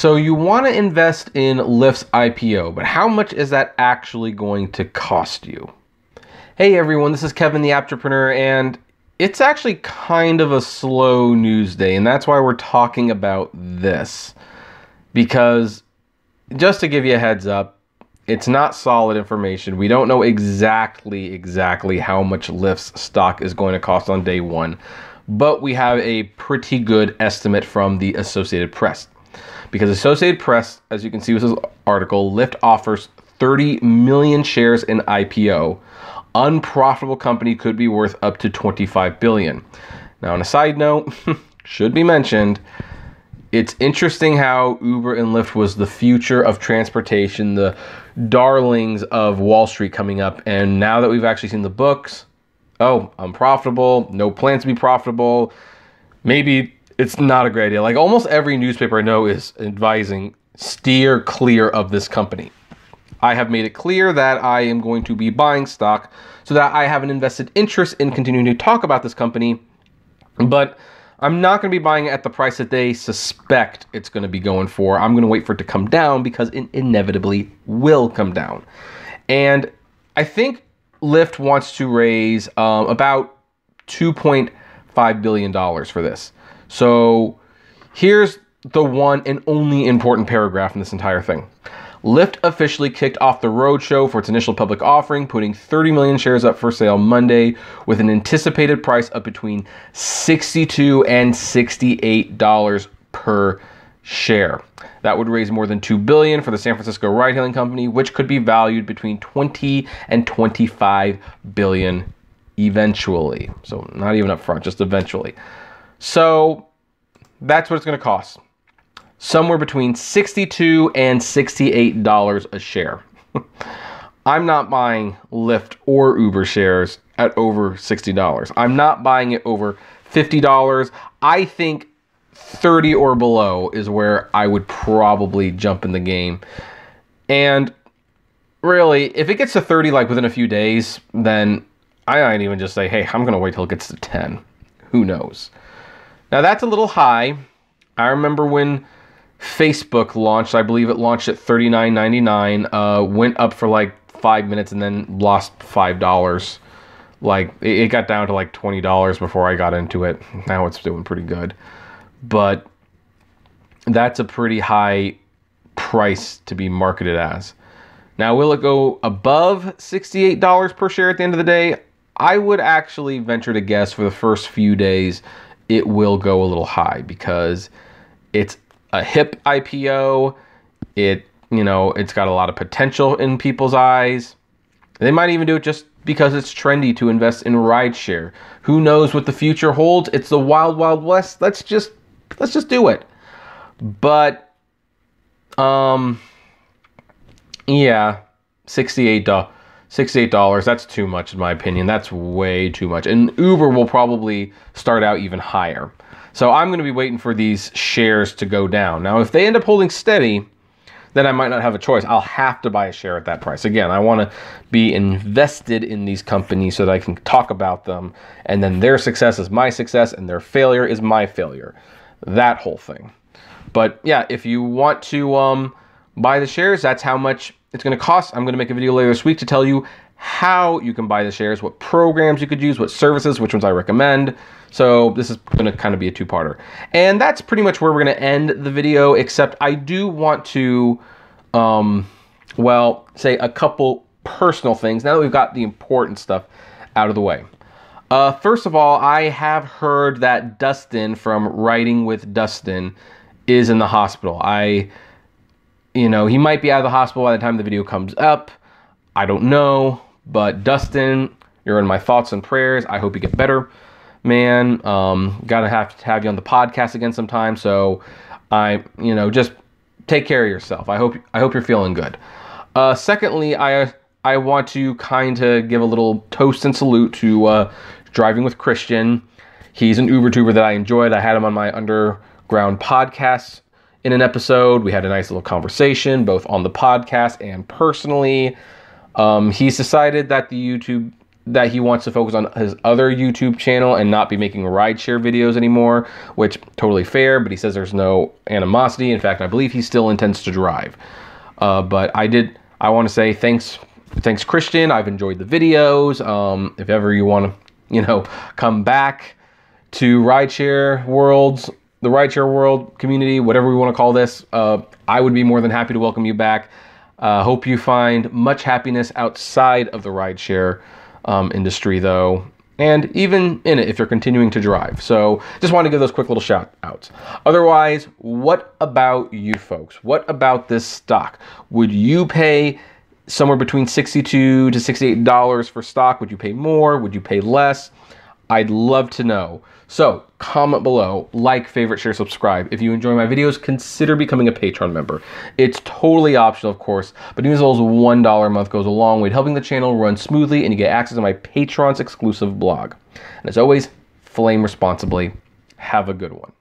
So you want to invest in Lyft's IPO, but how much is that actually going to cost you? Hey everyone, this is Kevin the Apptrepreneur, and it's actually kind of a slow news day, and that's why we're talking about this. Because, just to give you a heads up, it's not solid information. We don't know exactly how much Lyft's stock is going to cost on day one, but we have a pretty good estimate from the Associated Press. Because Associated Press, as you can see with this article, Lyft offers 30 million shares in IPO. Unprofitable company could be worth up to 25 billion. Now, on a side note, should be mentioned, it's interesting how Uber and Lyft was the future of transportation, the darlings of Wall Street coming up. And now that we've actually seen the books, oh, unprofitable, no plans to be profitable, maybe it's not a great idea. Like almost every newspaper I know is advising steer clear of this company. I have made it clear that I am going to be buying stock so that I have an invested interest in continuing to talk about this company, but I'm not going to be buying it at the price that they suspect it's going to be going for. I'm going to wait for it to come down because it inevitably will come down. And I think Lyft wants to raise about $2.5 billion for this. So here's the one and only important paragraph in this entire thing. Lyft officially kicked off the roadshow for its initial public offering, putting 30 million shares up for sale Monday with an anticipated price of between $62 and $68 per share. That would raise more than $2 billion for the San Francisco ride-hailing company, which could be valued between $20 and $25 billion eventually. So not even up front, just eventually. So that's what it's going to cost. Somewhere between $62 and $68 a share. I'm not buying Lyft or Uber shares at over $60. I'm not buying it over $50. I think 30 or below is where I would probably jump in the game. And really, if it gets to 30 like within a few days, then I might even just say, hey, I'm going to wait till it gets to 10. Who knows? Now that's a little high. I remember when Facebook launched, I believe it launched at $39.99, went up for like 5 minutes and then lost $5. Like it got down to like $20 before I got into it. Now it's doing pretty good. But that's a pretty high price to be marketed as. Now, will it go above $68 per share at the end of the day? I would actually venture to guess for the first few days it will go a little high because it's a hip IPO. It's got a lot of potential in people's eyes. They might even do it just because it's trendy to invest in rideshare. Who knows what the future holds? It's the wild, wild west. Let's just do it. But yeah, $68, that's too much in my opinion. That's way too much. And Uber will probably start out even higher. So I'm going to be waiting for these shares to go down. Now, if they end up holding steady, then I might not have a choice. I'll have to buy a share at that price. Again, I want to be invested in these companies so that I can talk about them. And then their success is my success and their failure is my failure. That whole thing. But yeah, if you want to buy the shares, that's how much it's going to cost. I'm going to make a video later this week to tell you how you can buy the shares, what programs you could use, what services, which ones I recommend. So this is going to kind of be a two-parter. And that's pretty much where we're going to end the video, except I do want to, say a couple personal things now that we've got the important stuff out of the way. First of all, I have heard that Dustin from Writing with Dustin is in the hospital. He might be out of the hospital by the time the video comes up. I don't know. But Dustin, you're in my thoughts and prayers. I hope you get better, man. Gotta have to have you on the podcast again sometime. So just take care of yourself. I hope you're feeling good. Secondly, I want to kind of give a little toast and salute to Driving with Christian. He's an Uber tuber that I enjoyed. I had him on my underground podcast in an episode. We had a nice little conversation, both on the podcast and personally. He's decided that the YouTube that he wants to focus on his other YouTube channel and not be making rideshare videos anymore, which totally fair, but he says there's no animosity. In fact, I believe he still intends to drive. But I want to say thanks Christian. I've enjoyed the videos. If ever you want to, come back to rideshare worlds, the rideshare world community, whatever we want to call this, I would be more than happy to welcome you back. Hope you find much happiness outside of the rideshare industry, though, and even in it if you're continuing to drive. So just wanted to give those quick little shout outs. Otherwise, what about you folks? What about this stock? Would you pay somewhere between $62 to $68 for stock? Would you pay more? Would you pay less? I'd love to know. So comment below, like, favorite, share, subscribe. If you enjoy my videos, consider becoming a Patreon member. It's totally optional, of course, but even as little as $1 a month goes a long way to helping the channel run smoothly, and you get access to my Patreon's exclusive blog. And as always, flame responsibly. Have a good one.